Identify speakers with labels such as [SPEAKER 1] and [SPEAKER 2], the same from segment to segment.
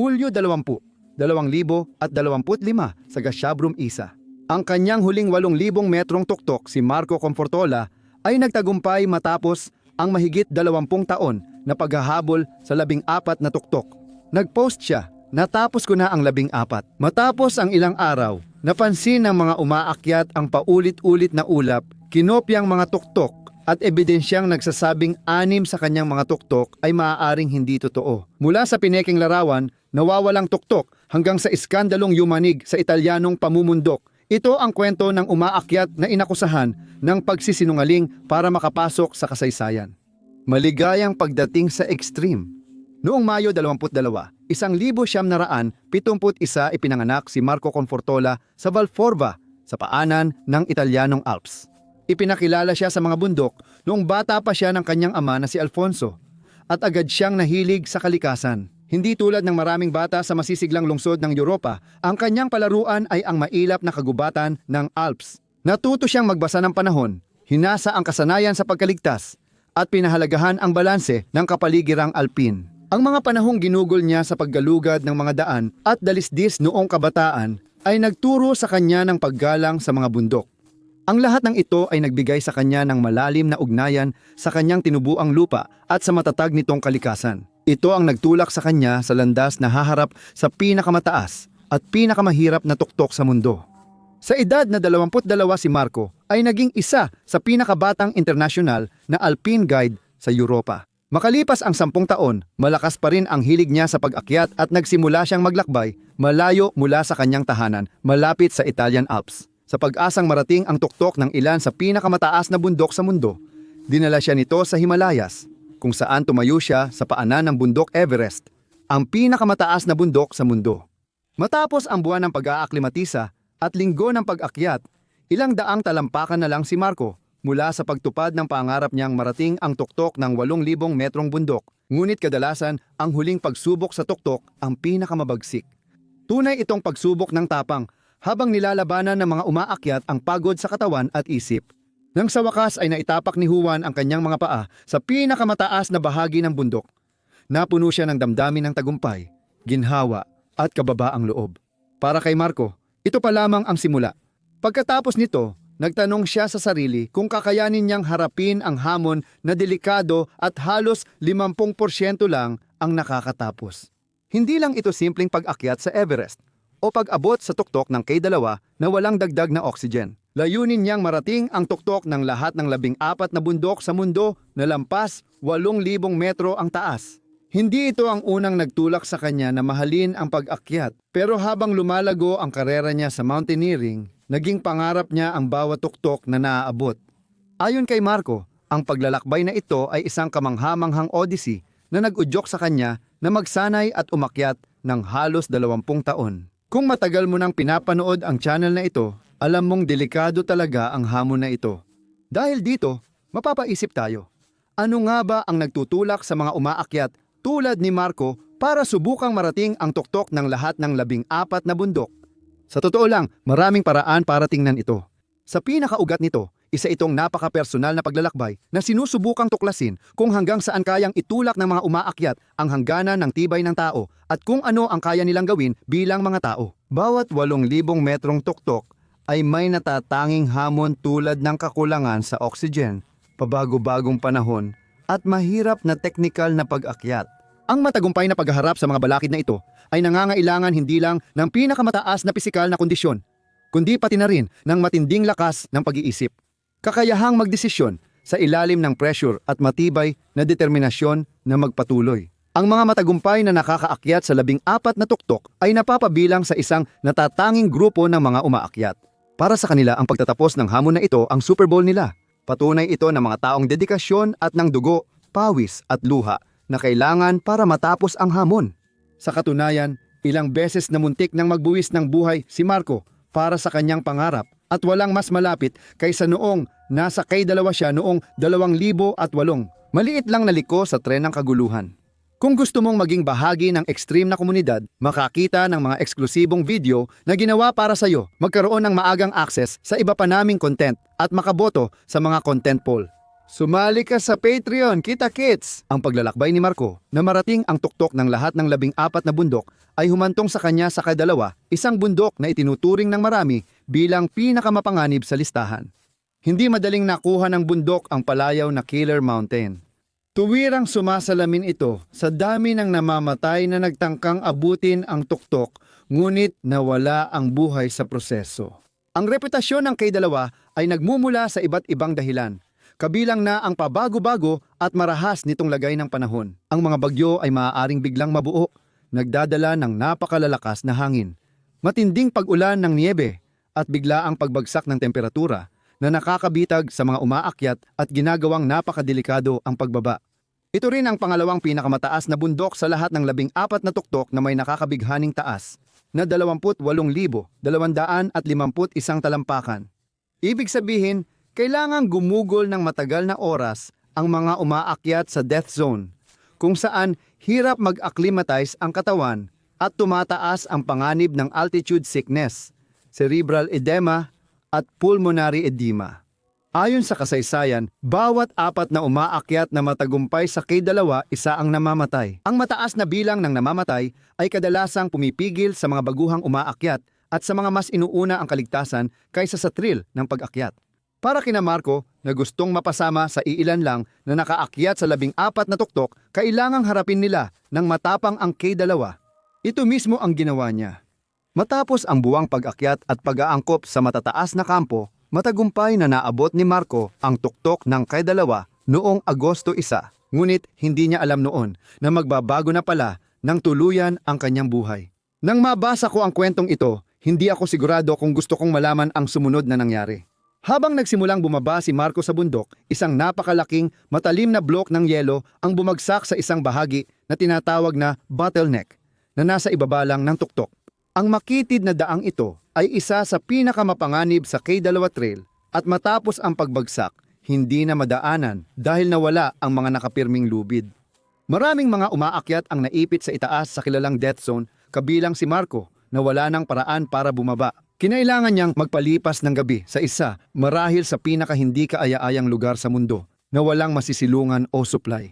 [SPEAKER 1] Hulyo 20, 2025 sa Gashabrum Isa. Ang kanyang huling 8,000 metrong tuktok si Marco Confortola ay nagtagumpay matapos ang mahigit 20 taon na paghahabol sa 14 na tuktok. Nag-post siya, "Natapos ko na ang 14. Matapos ang ilang araw, napansin ng mga umaakyat ang paulit-ulit na ulap, kinopyang mga tuktok at ebidensyang nagsasabing 6 sa kanyang mga tuktok ay maaaring hindi totoo. Mula sa Pineking larawan, nawawalang tuktok hanggang sa iskandalong yumanig sa Italianong pamumundok. Ito ang kwento ng umaakyat na inakusahan ng pagsisinungaling para makapasok sa kasaysayan. Maligayang pagdating sa extreme. Noong Mayo 22, 1971 ipinanganak si Marco Confortola sa Valforva, sa paanan ng Italianong Alps. Ipinakilala siya sa mga bundok noong bata pa siya ng kanyang ama na si Alfonso at agad siyang nahilig sa kalikasan. Hindi tulad ng maraming bata sa masisiglang lungsod ng Europa, ang kanyang palaruan ay ang mailap na kagubatan ng Alps. Natuto siyang magbasa ng panahon, hinasa ang kasanayan sa pagkaligtas, at pinahalagahan ang balanse ng kapaligirang alpin. Ang mga panahong ginugol niya sa paggalugad ng mga daan at dalisdis noong kabataan ay nagturo sa kanya ng paggalang sa mga bundok. Ang lahat ng ito ay nagbigay sa kanya ng malalim na ugnayan sa kanyang tinubuang lupa at sa matatag nitong kalikasan. Ito ang nagtulak sa kanya sa landas na haharap sa pinakamataas at pinakamahirap na tuktok sa mundo. Sa edad na 22 si Marco ay naging isa sa pinakabatang internasyonal na alpine guide sa Europa. Makalipas ang 10 taon, malakas pa rin ang hilig niya sa pag-akyat at nagsimula siyang maglakbay malayo mula sa kanyang tahanan malapit sa Italian Alps. Sa pag-asang marating ang tuktok ng ilan sa pinakamataas na bundok sa mundo, dinala siya nito sa Himalayas, kung saan tumayo siya sa paanan ng bundok Everest, ang pinakamataas na bundok sa mundo. Matapos ang buwan ng pag-aaklimatisa at linggo ng pag-akyat, ilang daang talampakan na lang si Marco mula sa pagtupad ng pangarap niyang marating ang tuktok ng 8,000 metrong bundok. Ngunit kadalasan, ang huling pagsubok sa tuktok ang pinakamabagsik. Tunay itong pagsubok ng tapang habang nilalabanan ng mga umaakyat ang pagod sa katawan at isip. Nang sa wakas ay naitapak ni Juan ang kanyang mga paa sa pinakamataas na bahagi ng bundok. Napuno siya ng damdamin ng tagumpay, ginhawa at kababaang loob. Para kay Marco, ito pa lamang ang simula. Pagkatapos nito, nagtanong siya sa sarili kung kakayanin niyang harapin ang hamon na delikado at halos 50% lang ang nakakatapos. Hindi lang ito simpleng pag-akyat sa Everest o pag-abot sa tuktok ng K2 na walang dagdag na oxygen. Layunin niyang marating ang tuktok ng lahat ng 14 na bundok sa mundo na lampas 8,000 metro ang taas. Hindi ito ang unang nagtulak sa kanya na mahalin ang pag-akyat, pero habang lumalago ang karera niya sa mountaineering, naging pangarap niya ang bawat tuktok na naaabot. Ayon kay Marco, ang paglalakbay na ito ay isang kamanghamanghang odyssey na nag-udyok sa kanya na magsanay at umakyat ng halos 20 taon. Kung matagal mo nang pinapanood ang channel na ito, alam mong delikado talaga ang hamon na ito. Dahil dito, mapapaisip tayo, ano nga ba ang nagtutulak sa mga umaakyat tulad ni Marco para subukang marating ang tuktok ng lahat ng 14 na bundok? Sa totoo lang, maraming paraan para tingnan ito. Sa pinakaugat nito, isa itong napaka-personal na paglalakbay na sinusubukang tuklasin kung hanggang saan kayang itulak ng mga umaakyat ang hangganan ng tibay ng tao at kung ano ang kaya nilang gawin bilang mga tao. Bawat 8,000 metrong tuktok ay may natatanging hamon tulad ng kakulangan sa oxygen, pabago-bagong panahon, at mahirap na teknikal na pag-akyat. Ang matagumpay na pagharap sa mga balakid na ito ay nangangailangan hindi lang ng pinakamataas na pisikal na kondisyon, kundi pati na rin ng matinding lakas ng pag-iisip. Kakayahang magdesisyon sa ilalim ng pressure at matibay na determinasyon na magpatuloy. Ang mga matagumpay na nakakaakyat sa 14 na tuktok ay napapabilang sa isang natatanging grupo ng mga umaakyat. Para sa kanila, ang pagtatapos ng hamon na ito ang Super Bowl nila. Patunay ito ng mga taong dedikasyon at ng dugo, pawis at luha na kailangan para matapos ang hamon. Sa katunayan, ilang beses na muntik nang magbuwis ng buhay si Marco para sa kanyang pangarap at walang mas malapit kaysa noong nasa K2 siya noong 2008. Maliit lang na liko sa tren ng kaguluhan. Kung gusto mong maging bahagi ng extreme na komunidad, makakita ng mga eksklusibong video na ginawa para sa iyo, magkaroon ng maagang access sa iba pa naming content at makaboto sa mga content poll. Sumali ka sa Patreon, kita-kits! Ang paglalakbay ni Marco na marating ang tuktok ng lahat ng 14 na bundok ay humantong sa kanya sa kadalawa, isang bundok na itinuturing ng marami bilang pinakamapanganib sa listahan. Hindi madaling nakuha ng bundok ang palayaw na Killer Mountain. Tuwirang sumasalamin ito sa dami ng namamatay na nagtangkang abutin ang tuktok, ngunit nawala ang buhay sa proseso. Ang reputasyon ng K2 ay nagmumula sa iba't ibang dahilan. Kabilang na ang pabago-bago at marahas nitong lagay ng panahon. Ang mga bagyo ay maaaring biglang mabuo, nagdadala ng napakalalakas na hangin, matinding pag-ulan ng niebe at biglaang pagbagsak ng temperatura na nakakabitag sa mga umaakyat at ginagawang napakadelikado ang pagbaba. Ito rin ang pangalawang pinakamataas na bundok sa lahat ng 14 na tuktok na may nakakabighaning taas na 28,251 talampakan. Ibig sabihin, kailangang gumugol ng matagal na oras ang mga umaakyat sa death zone, kung saan hirap mag-acclimatize ang katawan at tumataas ang panganib ng altitude sickness, cerebral edema at pulmonary edema. Ayon sa kasaysayan, bawat 4 na umaakyat na matagumpay sa K2, isa ang namamatay. Ang mataas na bilang ng namamatay ay kadalasang pumipigil sa mga baguhang umaakyat at sa mga mas inuuna ang kaligtasan kaysa sa thrill ng pag-akyat. Para kina Marco na gustong mapasama sa iilan lang na nakaakyat sa 14 na tuktok, kailangang harapin nila ng matapang ang K2. Ito mismo ang ginawa niya. Matapos ang buwang pag-akyat at pag-aangkop sa matataas na kampo, matagumpay na naabot ni Marco ang tuktok ng K2 noong Agosto 1. Ngunit hindi niya alam noon na magbabago na pala ng tuluyan ang kanyang buhay. Nang mabasa ko ang kwentong ito, hindi ako sigurado kung gusto kong malaman ang sumunod na nangyari. Habang nagsimulang bumaba si Marco sa bundok, isang napakalaking, matalim na blok ng yelo ang bumagsak sa isang bahagi na tinatawag na bottleneck na nasa ibaba lang ng tuktok. Ang makitid na daang ito ay isa sa pinakamapanganib sa K2 Trail at matapos ang pagbagsak, hindi na madaanan dahil nawala ang mga nakapirming lubid. Maraming mga umaakyat ang naipit sa itaas sa kilalang death zone, kabilang si Marco na wala ng paraan para bumaba. Kinailangan niyang magpalipas ng gabi sa isa marahil sa pinaka-hindi kaaya-ayang lugar sa mundo na walang masisilungan o supply.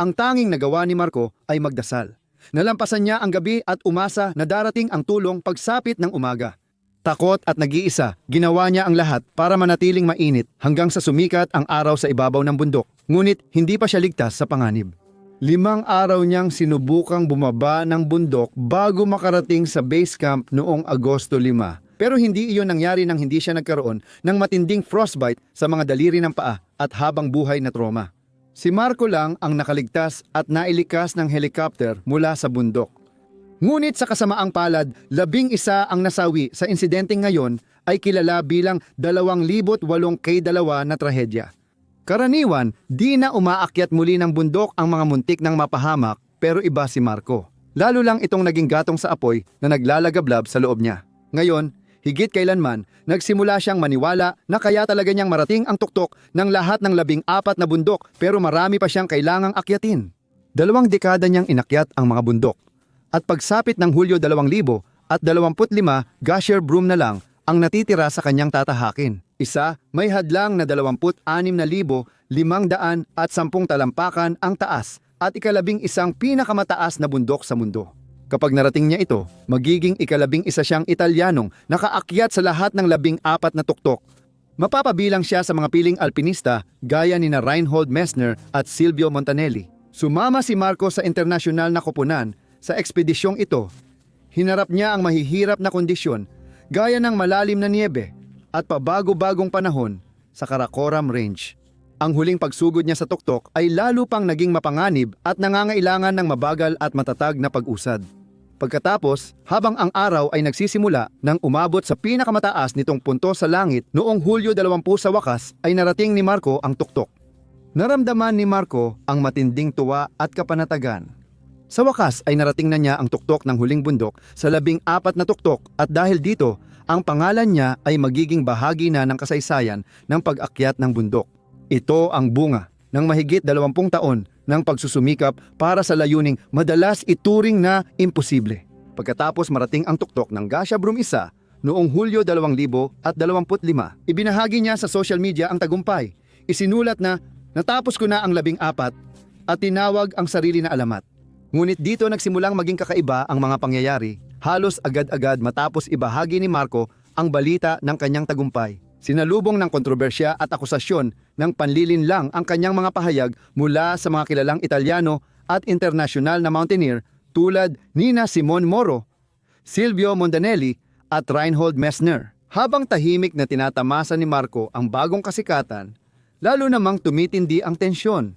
[SPEAKER 1] Ang tanging nagawa ni Marco ay magdasal. Nalampasan niya ang gabi at umasa na darating ang tulong pagsapit ng umaga. Takot at nag-iisa, ginawa niya ang lahat para manatiling mainit hanggang sa sumikat ang araw sa ibabaw ng bundok. Ngunit hindi pa siya ligtas sa panganib. 5 araw niyang sinubukang bumaba ng bundok bago makarating sa base camp noong Agosto 5. Pero hindi iyon nangyari nang hindi siya nagkaroon ng matinding frostbite sa mga daliri ng paa at habang buhay na trauma. Si Marco lang ang nakaligtas at nailikas ng helicopter mula sa bundok. Ngunit sa kasamaang palad, 11 ang nasawi sa insidenteng ngayon ay kilala bilang 2,008 K2 na trahedya. Karaniwan, di na umaakyat muli ng bundok ang mga muntik ng mapahamak, pero iba si Marco. Lalo lang itong naging gatong sa apoy na naglalagablab sa loob niya. Ngayon, higit kailanman, nagsimula siyang maniwala na kaya talaga niyang marating ang tuktok ng lahat ng 14 na bundok, pero marami pa siyang kailangang akyatin. 2 dekada niyang inakyat ang mga bundok. At pagsapit ng Hulyo 2025, Glacier Broom na lang ang natitira sa kanyang tatahakin. Isa, may hadlang na 26,510 talampakan ang taas at 11 pinakamataas na bundok sa mundo. Kapag narating niya ito, magiging 11 siyang Italianong nakaakyat sa lahat ng 14 na tuktok. Mapapabilang siya sa mga piling alpinista gaya ni na Reinhold Messner at Silvio Montanelli. Sumama si Marco sa internasyonal na koponan sa ekspedisyong ito. Hinarap niya ang mahihirap na kondisyon gaya ng malalim na niebe at pabago-bagong panahon sa Karakoram Range. Ang huling pagsugod niya sa tuktok ay lalo pang naging mapanganib at nangangailangan ng mabagal at matatag na pag-usad. Pagkatapos, habang ang araw ay nagsisimula nang umabot sa pinakamataas nitong punto sa langit noong Hulyo 20 sa wakas ay narating ni Marco ang tuktok. Naramdaman ni Marco ang matinding tuwa at kapanatagan. Sa wakas ay narating na niya ang tuktok ng huling bundok sa 14 na tuktok at dahil dito, ang pangalan niya ay magiging bahagi na ng kasaysayan ng pag-akyat ng bundok. Ito ang bunga ng mahigit 20 taon ng pagsusumikap para sa layuning madalas ituring na imposible. Pagkatapos marating ang tuktok ng Glacier Broom 1 noong Hulyo 2025, ibinahagi niya sa social media ang tagumpay. Isinulat na Natapos ko na ang 14 at tinawag ang sarili na alamat. Ngunit dito nagsimulang maging kakaiba ang mga pangyayari. Halos agad-agad matapos ibahagi ni Marco ang balita ng kanyang tagumpay. Sinalubong ng kontrobersya at akusasyon ng panlilinlang ang kanyang mga pahayag mula sa mga kilalang Italyano at internasyonal na mountaineer tulad nina Simon Moro, Silvio Montanelli at Reinhold Messner. Habang tahimik na tinatamasa ni Marco ang bagong kasikatan, lalo namang tumitindi ang tensyon.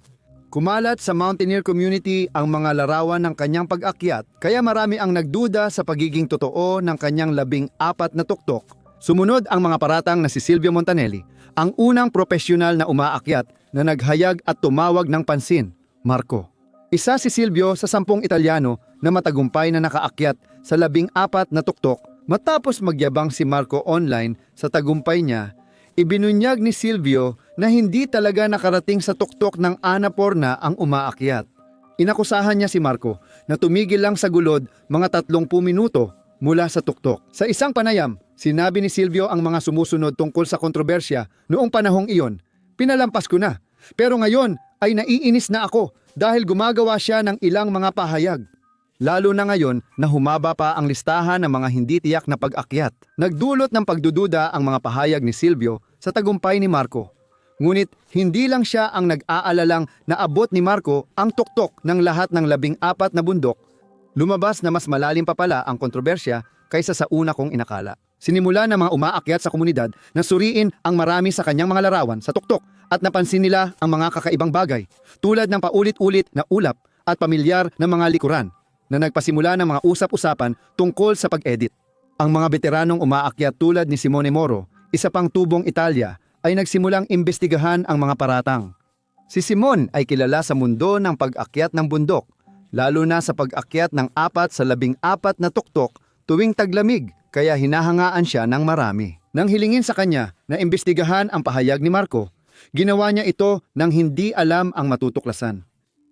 [SPEAKER 1] Kumalat sa mountaineer community ang mga larawan ng kanyang pag-akyat, kaya marami ang nagduda sa pagiging totoo ng kanyang 14 na tuktok. Sumunod ang mga paratang na si Silvio Montanelli, ang unang profesional na umaakyat na naghayag at tumawag ng pansin. Marco. Isa si Silvio sa 10 Italyano na matagumpay na nakaakyat sa 14 na tuktok. Matapos magyabang si Marco online sa tagumpay niya, ibinunyag ni Silvio na hindi talaga nakarating sa tuktok ng Annapurna ang umaakyat. Inakusahan niya si Marco na tumigil lang sa gulod mga 30 minuto mula sa tuktok. Sa isang panayam, sinabi ni Silvio ang mga sumusunod tungkol sa kontrobersya noong panahong iyon. Pinalampas ko na, pero ngayon ay naiinis na ako dahil gumagawa siya ng ilang mga pahayag. Lalo na ngayon na humaba pa ang listahan ng mga hindi tiyak na pag-akyat. Nagdulot ng pagdududa ang mga pahayag ni Silvio sa tagumpay ni Marco. Ngunit hindi lang siya ang nag-aalalang naabot ni Marco ang tuktok ng lahat ng 14 na bundok. Lumabas na mas malalim pa pala ang kontrobersya kaysa sa una kong inakala. Sinimula ng mga umaakyat sa komunidad na suriin ang marami sa kanyang mga larawan sa tuktok at napansin nila ang mga kakaibang bagay tulad ng paulit-ulit na ulap at pamilyar na mga likuran na nagpasimula ng mga usap-usapan tungkol sa pag-edit. Ang mga veteranong umaakyat tulad ni Simone Moro, isa pang tubong Italia, ay nagsimulang imbestigahan ang mga paratang. Si Simon ay kilala sa mundo ng pag-akyat ng bundok, lalo na sa pag-akyat ng 4 sa 14 na tuktok tuwing taglamig, kaya hinahangaan siya ng marami. Nang hilingin sa kanya na imbestigahan ang pahayag ni Marco, ginawa niya ito nang hindi alam ang matutuklasan.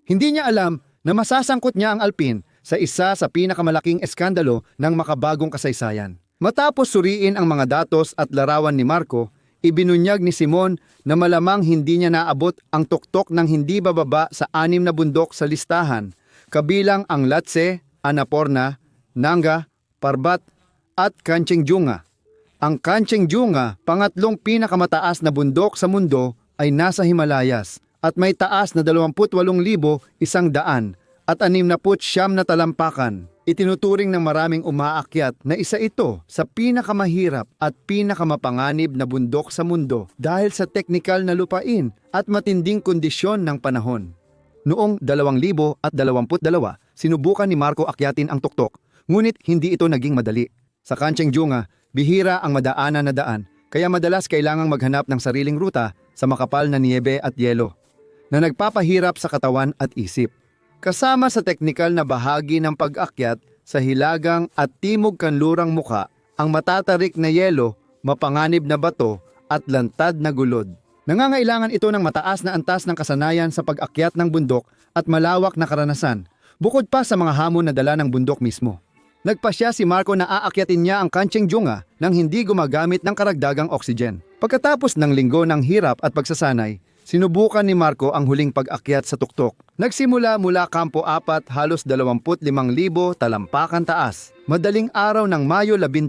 [SPEAKER 1] Hindi niya alam na masasangkot niya ang Alpine sa isa sa pinakamalaking eskandalo ng makabagong kasaysayan. Matapos suriin ang mga datos at larawan ni Marco, ibinunyag ni Simon na malamang hindi niya naabot ang tuktok ng hindi bababa sa 6 na bundok sa listahan, kabilang ang Lhotse, Annapurna, Nanga, Parbat at Kanchenjunga. Ang Kanchenjunga, pangatlong pinakamataas na bundok sa mundo, ay nasa Himalayas at may taas na 28,100 at 69 na talampakan. Itinuturing ng maraming umaakyat na isa ito sa pinakamahirap at pinakamapanganib na bundok sa mundo dahil sa teknikal na lupain at matinding kondisyon ng panahon. Noong 2022, sinubukan ni Marco akyatin ang tuktok, ngunit hindi ito naging madali. Sa Kanchenjunga, bihira ang madaanan na daan, kaya madalas kailangang maghanap ng sariling ruta sa makapal na niyebe at yelo, na nagpapahirap sa katawan at isip. Kasama sa teknikal na bahagi ng pag-akyat sa hilagang at timog kanlurang muka, ang matatarik na yelo, mapanganib na bato at lantad na gulod. Nangangailangan ito ng mataas na antas ng kasanayan sa pag-akyat ng bundok at malawak na karanasan, bukod pa sa mga hamon na dala ng bundok mismo. Nagpasya si Marco na aakyatin niya ang Kanchenjunga nang hindi gumagamit ng karagdagang oxygen. Pagkatapos ng linggo ng hirap at pagsasanay, sinubukan ni Marco ang huling pag-akyat sa tuktok. Nagsimula mula Kampo 4 halos 25,000 talampakan taas. Madaling araw ng Mayo 12.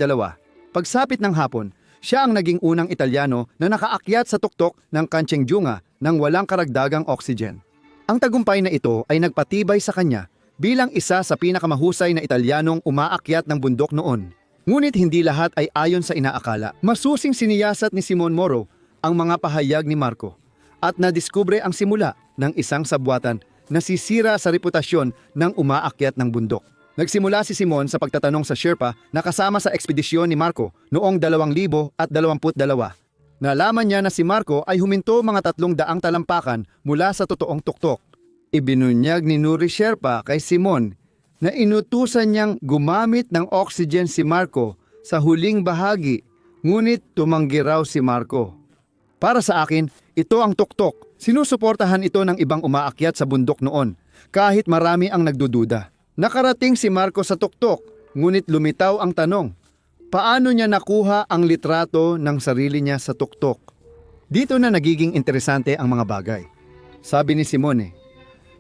[SPEAKER 1] Pagsapit ng hapon, siya ang naging unang Italyano na nakaakyat sa tuktok ng Kanchenjunga nang walang karagdagang oxygen. Ang tagumpay na ito ay nagpatibay sa kanya bilang isa sa pinakamahusay na Italianong umaakyat ng bundok noon. Ngunit hindi lahat ay ayon sa inaakala. Masusing siniyasat ni Simon Moro ang mga pahayag ni Marco at nadiskubre ang simula ng isang sabwatan na sisira sa reputasyon ng umaakyat ng bundok. Nagsimula si Simon sa pagtatanong sa Sherpa na kasama sa ekspedisyon ni Marco noong 2022. Nalaman niya na si Marco ay huminto mga 300 talampakan mula sa totoong tuktok. Ibinunyag ni Nuri Sherpa kay Simon na inutusan niyang gumamit ng oxygen si Marco sa huling bahagi, ngunit tumanggi raw si Marco. Para sa akin, ito ang tuktok. Sinusuportahan ito ng ibang umaakyat sa bundok noon, kahit marami ang nagdududa. Nakarating si Marco sa tuktok, ngunit lumitaw ang tanong, paano niya nakuha ang litrato ng sarili niya sa tuktok? Dito na nagiging interesante ang mga bagay. Sabi ni Simone.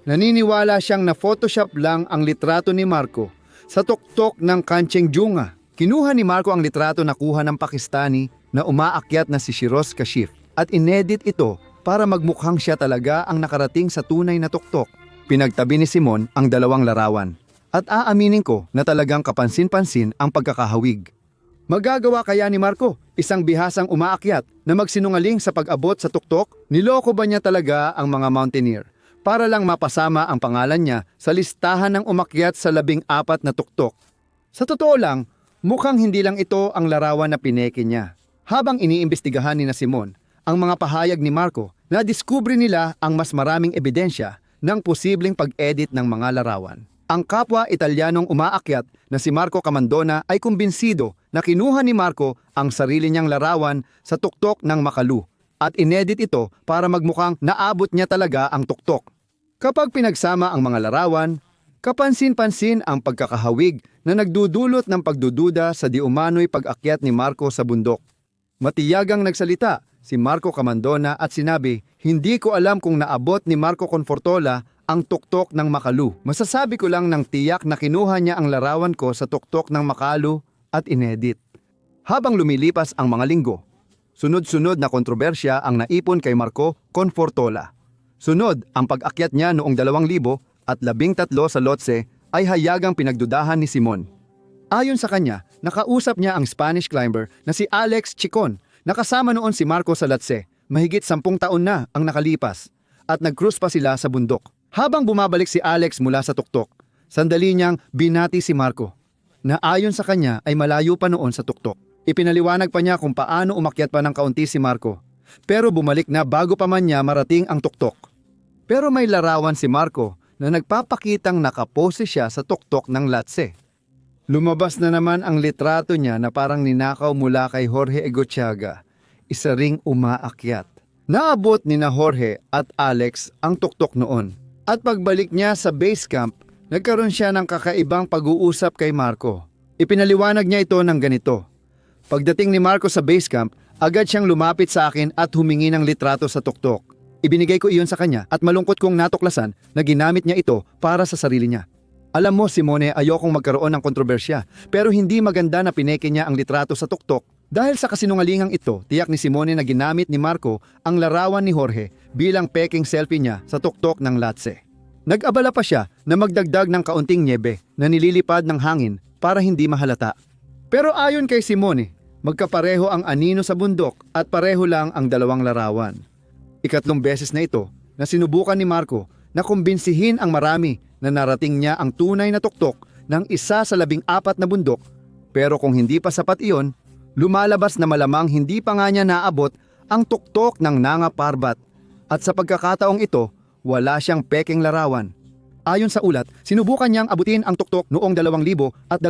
[SPEAKER 1] Naniniwala siyang na Photoshop lang ang litrato ni Marco sa tuktok ng Kanchenjunga. Kinuha ni Marco ang litrato na kuha ng Pakistani na umaakyat na si Shiroz Kashif at inedit ito para magmukhang siya talaga ang nakarating sa tunay na tuktok. Pinagtabi ni Simon ang dalawang larawan. At aaminin ko na talagang kapansin-pansin ang pagkakahawig. Magagawa kaya ni Marco, isang bihasang umaakyat na magsinungaling sa pag-abot sa tuktok? Niloko ba niya talaga ang mga mountaineer para lang mapasama ang pangalan niya sa listahan ng umakyat sa 14 na tuktok? Sa totoo lang, mukhang hindi lang ito ang larawan na pineke niya. Habang iniimbestigahan ni na Simon ang mga pahayag ni Marco, nadiskubre nila ang mas maraming ebidensya ng posibleng pag-edit ng mga larawan. Ang kapwa Italianong umaakyat na si Marco Camandona ay kumbinsido na kinuha ni Marco ang sarili niyang larawan sa tuktok ng Makalu at inedit ito para magmukhang naabot niya talaga ang tuktok. Kapag pinagsama ang mga larawan, kapansin-pansin ang pagkakahawig na nagdudulot ng pagdududa sa diumano'y pag-akyat ni Marco sa bundok. Matiyagang nagsalita si Marco Camandona at sinabi, "Hindi ko alam kung naabot ni Marco Confortola ang tuktok ng Makalu. Masasabi ko lang ng tiyak na kinuha niya ang larawan ko sa tuktok ng Makalu at inedit." Habang lumilipas ang mga linggo, sunod-sunod na kontrobersya ang naipon kay Marco Confortola. Sunod ang pag-akyat niya noong 2013 sa Lhotse ay hayagang pinagdudahan ni Simon. Ayon sa kanya, nakausap niya ang Spanish climber na si Alex Chicon. Nakasama noon si Marco sa Lhotse. Mahigit 10 taon na ang nakalipas at nag-cruise pa sila sa bundok. Habang bumabalik si Alex mula sa tuktok, sandali niyang binati si Marco na ayon sa kanya ay malayo pa noon sa tuktok. Ipinaliwanag pa niya kung paano umakyat pa ng kaunti si Marco, pero bumalik na bago pa man niya marating ang tuktok. Pero may larawan si Marco na nagpapakitang nakapose siya sa tuktok ng Lhotse. Lumabas na naman ang litrato niya na parang ninakaw mula kay Jorge Egotiaga, isa ring umaakyat. Naabot ni na Jorge at Alex ang tuktok noon. At pagbalik niya sa base camp, nagkaroon siya ng kakaibang pag-uusap kay Marco. Ipinaliwanag niya ito ng ganito. Pagdating ni Marco sa base camp, agad siyang lumapit sa akin at humingi ng litrato sa tuktok. Ibinigay ko iyon sa kanya at malungkot kong natuklasan na ginamit niya ito para sa sarili niya. Alam mo, Simone, ayokong magkaroon ng kontrobersya, pero hindi maganda na pineke niya ang litrato sa tuktok. Dahil sa kasinungalingang ito, tiyak ni Simone na ginamit ni Marco ang larawan ni Jorge bilang peking selfie niya sa tuktok ng Lhotse. Nag-abala pa siya na magdagdag ng kaunting niebe na nililipad ng hangin para hindi mahalata. Pero ayon kay Simone, magkapareho ang anino sa bundok at pareho lang ang dalawang larawan. Ikatlong beses na ito na sinubukan ni Marco na kumbinsihin ang marami na narating niya ang tunay na tuktok ng isa sa 14 na bundok, pero kung hindi pa sapat iyon, lumalabas na malamang hindi pa nga niya naabot ang tuktok ng Nanga Parbat at sa pagkakataong ito, wala siyang peking larawan. Ayon sa ulat, sinubukan niyang abutin ang tuktok noong 2023.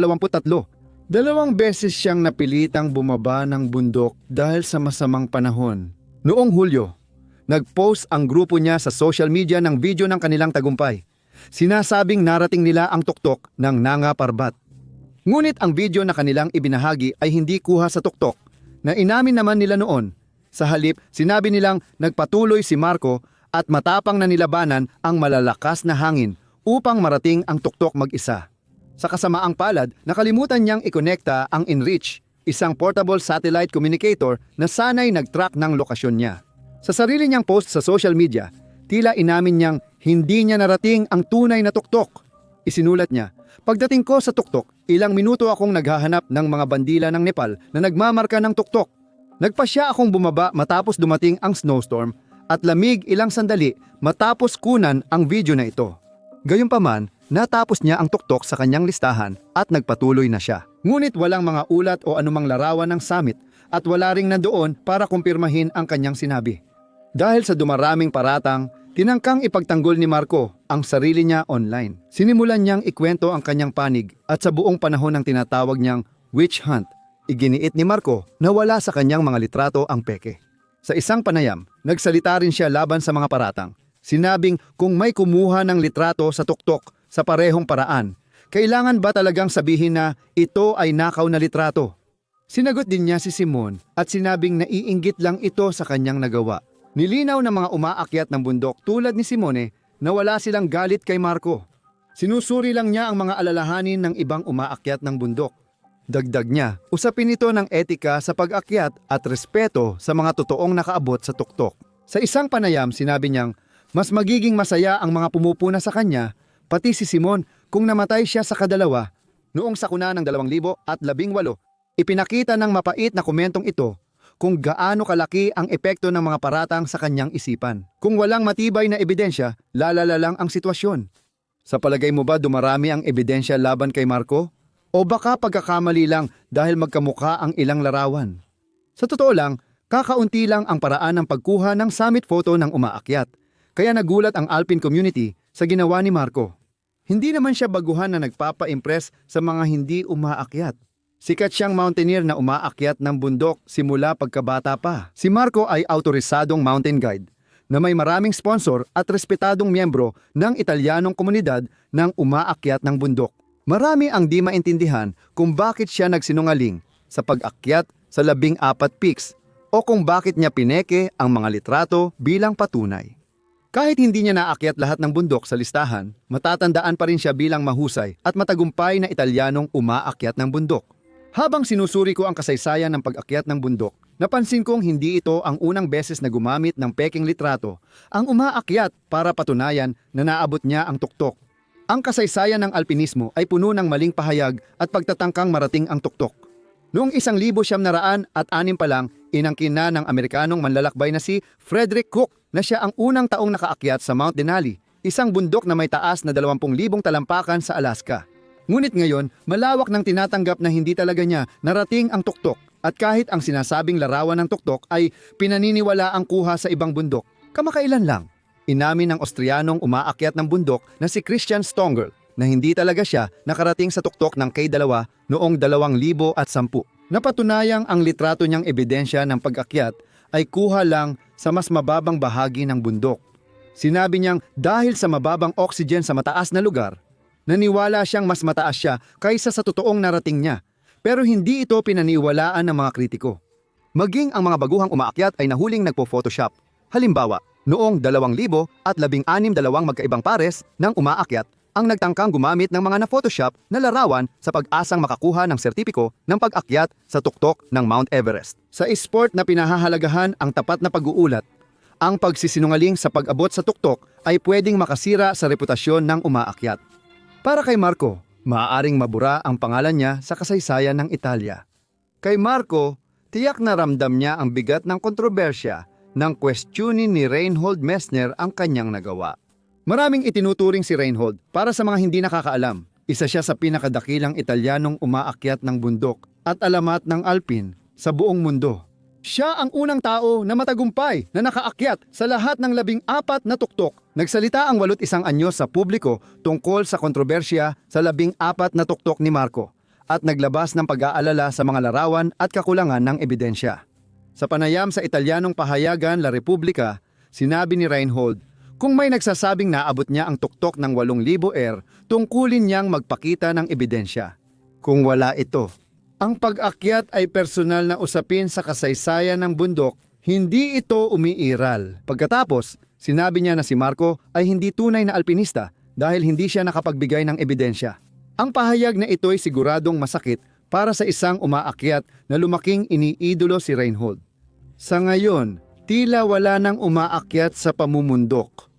[SPEAKER 1] 2 beses siyang napilitang bumaba ng bundok dahil sa masamang panahon. Noong Hulyo, nag-post ang grupo niya sa social media ng video ng kanilang tagumpay. Sinasabing narating nila ang tuktok ng Nanga Parbat. Ngunit ang video na kanilang ibinahagi ay hindi kuha sa tuktok na inamin naman nila noon. Sa halip, sinabi nilang nagpatuloy si Marco at matapang na nilabanan ang malalakas na hangin upang marating ang tuktok mag-isa. Sa kasamaang palad, nakalimutan niyang ikonekta ang InReach, isang portable satellite communicator na sanay nag-track ng lokasyon niya. Sa sarili niyang post sa social media, tila inamin niyang hindi niya narating ang tunay na tuktok. Isinulat niya, "Pagdating ko sa tuktok, ilang minuto akong naghahanap ng mga bandila ng Nepal na nagmamarka ng tuktok. Nagpasya akong bumaba matapos dumating ang snowstorm at lamig ilang sandali matapos kunan ang video na ito." Gayunpaman, natapos niya ang tuktok sa kanyang listahan at nagpatuloy na siya. Ngunit walang mga ulat o anumang larawan ng summit at wala ring nandoon para kumpirmahin ang kanyang sinabi. Dahil sa dumaraming paratang, tinangkang ipagtanggol ni Marco ang sarili niya online. Sinimulan niyang ikwento ang kanyang panig at sa buong panahon ng tinatawag niyang witch hunt, iginiit ni Marco na wala sa kanyang mga litrato ang peke. Sa isang panayam, nagsalita rin siya laban sa mga paratang. Sinabing kung may kumuha ng litrato sa tuktok sa parehong paraan, kailangan ba talagang sabihin na ito ay nakaw na litrato? Sinagot din niya si Simon at sinabing naiinggit lang ito sa kanyang nagawa. Nilinaw ng mga umaakyat ng bundok tulad ni Simone na wala silang galit kay Marco. Sinusuri lang niya ang mga alalahanin ng ibang umaakyat ng bundok. Dagdag niya, usapin ito ng etika sa pag-akyat at respeto sa mga totoong nakaabot sa tuktok. Sa isang panayam, sinabi niyang, mas magiging masaya ang mga pumupuna sa kanya, pati si Simon, kung namatay siya sa kadalawa. Noong sakuna ng 2018, ipinakita ng mapait na komentong ito kung gaano kalaki ang epekto ng mga paratang sa kanyang isipan. Kung walang matibay na ebidensya, lalala lang ang sitwasyon. Sa palagay mo ba dumarami ang ebidensya laban kay Marco? O baka pagkakamali lang dahil magkamukha ang ilang larawan? Sa totoo lang, kakaunti lang ang paraan ng pagkuha ng summit photo ng umaakyat. Kaya nagulat ang Alpine community sa ginawa ni Marco. Hindi naman siya baguhan na nagpapa-impress sa mga hindi umaakyat. Sikat siyang mountaineer na umaakyat ng bundok simula pagkabata pa. Si Marco ay autorisadong mountain guide na may maraming sponsor at respetadong miyembro ng Italianong komunidad ng umaakyat ng bundok. Marami ang di maintindihan kung bakit siya nagsinungaling sa pag-akyat sa 14 peaks o kung bakit niya pineke ang mga litrato bilang patunay. Kahit hindi niya naakyat lahat ng bundok sa listahan, matatandaan pa rin siya bilang mahusay at matagumpay na Italianong umaakyat ng bundok. Habang sinusuri ko ang kasaysayan ng pag-akyat ng bundok, napansin kong hindi ito ang unang beses na gumamit ng peking litrato ang umaakyat para patunayan na naabot niya ang tuktok. Ang kasaysayan ng alpinismo ay puno ng maling pahayag at pagtatangkang marating ang tuktok. Noong 1906 pa lang, inangkin na ng Amerikanong manlalakbay na si Frederick Cook na siya ang unang taong nakaakyat sa Mount Denali, isang bundok na may taas na 20,000 talampakan sa Alaska. Ngunit ngayon, malawak nang tinatanggap na hindi talaga niya narating ang tuktok at kahit ang sinasabing larawan ng tuktok ay pinaniniwala ang kuha sa ibang bundok. Kamakailan lang, inamin ng Austrianong umaakyat ng bundok na si Christian Stongel na hindi talaga siya nakarating sa tuktok ng K2 noong 2010. Napatunayang ang litrato niyang ebidensya ng pag-akyat ay kuha lang sa mas mababang bahagi ng bundok. Sinabi niyang dahil sa mababang oxygen sa mataas na lugar, naniwala siyang mas mataas siya kaysa sa totoong narating niya, pero hindi ito pinaniwalaan ng mga kritiko. Maging ang mga baguhang umaakyat ay nahuling nagpo-photoshop. Halimbawa, noong 2016 dalawang magkaibang pares ng umaakyat ang nagtangkang gumamit ng mga na-photoshop na larawan sa pag-asang makakuha ng sertipiko ng pag-akyat sa tuktok ng Mount Everest. Sa sport na pinahahalagahan ang tapat na pag-uulat, ang pagsisinungaling sa pag-abot sa tuktok ay pwedeng makasira sa reputasyon ng umaakyat. Para kay Marco, maaaring mabura ang pangalan niya sa kasaysayan ng Italia. Kay Marco, tiyak na ramdam niya ang bigat ng kontrobersya nang questionin ni Reinhold Messner ang kanyang nagawa. Maraming itinuturing si Reinhold para sa mga hindi nakakaalam. Isa siya sa pinakadakilang Italianong umaakyat ng bundok at alamat ng Alpine sa buong mundo. Siya ang unang tao na matagumpay na nakaakyat sa lahat ng 14 na tuktok. Nagsalita ang 81 anyos sa publiko tungkol sa kontrobersya sa 14 na tuktok ni Marco at naglabas ng pag-aalala sa mga larawan at kakulangan ng ebidensya. Sa panayam sa Italianong pahayagan La Repubblica, sinabi ni Reinhold, kung may nagsasabing naabot niya ang tuktok ng 8,000 tungkulin niyang magpakita ng ebidensya. Kung wala ito, ang pag-akyat ay personal na usapin sa kasaysayan ng bundok, hindi ito umiiral. Pagkatapos, sinabi niya na si Marco ay hindi tunay na alpinista dahil hindi siya nakapagbigay ng ebidensya. Ang pahayag na ito ay siguradong masakit para sa isang umaakyat na lumaking iniidolo si Reinhold. Sa ngayon, tila wala nang umaakyat sa pamumundok.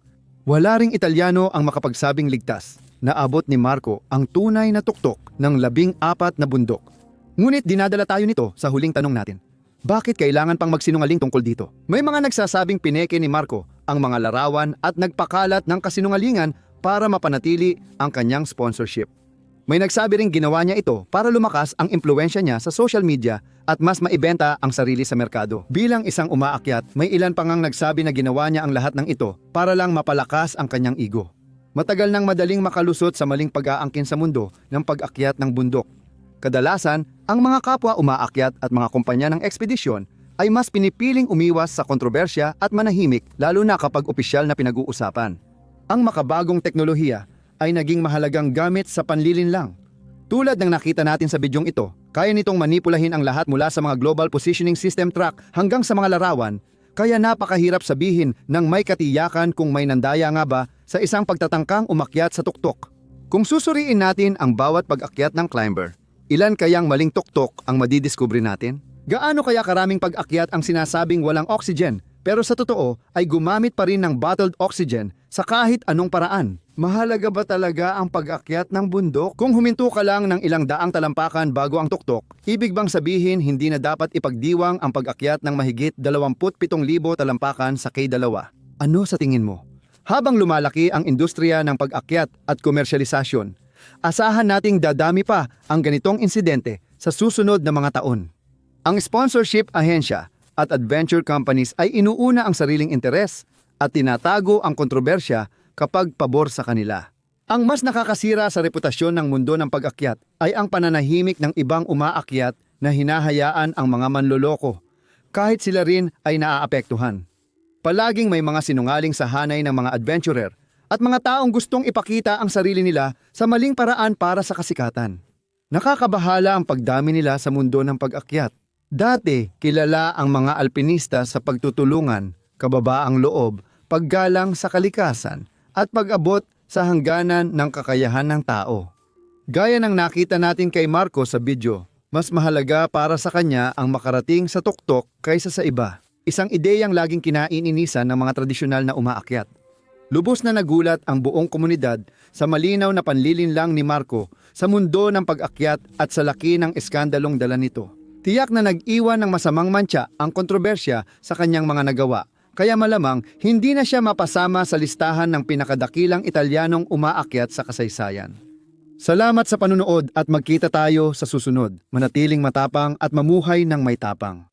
[SPEAKER 1] Wala ring Italiano ang makapagsabing ligtas na abot ni Marco ang tunay na tuktok ng 14 na bundok. Ngunit dinadala tayo nito sa huling tanong natin. Bakit kailangan pang magsinungaling tungkol dito? May mga nagsasabing pineke ni Marco ang mga larawan at nagpakalat ng kasinungalingan para mapanatili ang kanyang sponsorship. May nagsabi ring ginawa niya ito para lumakas ang impluwensya niya sa social media at mas maibenta ang sarili sa merkado. Bilang isang umaakyat, may ilan pang ang nagsabi na ginawa niya ang lahat ng ito para lang mapalakas ang kanyang ego. Matagal nang madaling makalusot sa maling pag-aangkin sa mundo ng pag-akyat ng bundok. Kadalasan, ang mga kapwa umaakyat at mga kumpanya ng ekspedisyon ay mas pinipiling umiwas sa kontrobersya at manahimik lalo na kapag opisyal na pinag-uusapan. Ang makabagong teknolohiya ay naging mahalagang gamit sa panlilinlang. Tulad ng nakita natin sa bidyong ito, kaya nitong manipulahin ang lahat mula sa mga global positioning system track hanggang sa mga larawan, Kaya napakahirap sabihin ng may katiyakan kung may nandaya nga ba sa isang pagtatangkang umakyat sa tuktok. Kung susuriin natin ang bawat pag-akyat ng climber, ilan kayang maling tuktok ang madidiskubre natin? Gaano kaya karaming pag-akyat ang sinasabing walang oxygen, pero sa totoo ay gumamit pa rin ng bottled oxygen sa kahit anong paraan? Mahalaga ba talaga ang pag-akyat ng bundok? Kung huminto ka lang ng ilang daang talampakan bago ang tuktok, ibig bang sabihin hindi na dapat ipagdiwang ang pag-akyat ng mahigit 27,000 talampakan sa K2? Ano sa tingin mo? Habang lumalaki ang industriya ng pag-akyat at komersyalisasyon, asahan nating dadami pa ang ganitong insidente sa susunod na mga taon. Ang sponsorship ahensya at adventure companies ay inuuna ang sariling interes at tinatago ang kontrobersya kapag pabor sa kanila. Ang mas nakakasira sa reputasyon ng mundo ng pag-akyat ay ang pananahimik ng ibang umaakyat na hinahayaan ang mga manloloko, kahit sila rin ay naaapektuhan. Palaging may mga sinungaling sa hanay ng mga adventurer at mga taong gustong ipakita ang sarili nila sa maling paraan para sa kasikatan. Nakakabahala ang pagdami nila sa mundo ng pag-akyat. Dati, kilala ang mga alpinista sa pagtutulungan, kababaang loob, paggalang sa kalikasan, at pag-abot sa hangganan ng kakayahan ng tao. Gaya ng nakita natin kay Marco sa video, mas mahalaga para sa kanya ang makarating sa tuktok kaysa sa iba. Isang ideyang laging kinaininisan ng mga tradisyonal na umaakyat. Lubos na nagulat ang buong komunidad sa malinaw na panlilinlang ni Marco sa mundo ng pag-akyat at sa laki ng iskandalong dala nito. Tiyak na nag-iwan ng masamang mantsa ang kontrobersya sa kanyang mga nagawa. Kaya malamang hindi na siya mapasama sa listahan ng pinakadakilang Italianong umaakyat sa kasaysayan. Salamat sa panunood at magkita tayo sa susunod. Manatiling matapang at mamuhay ng may tapang.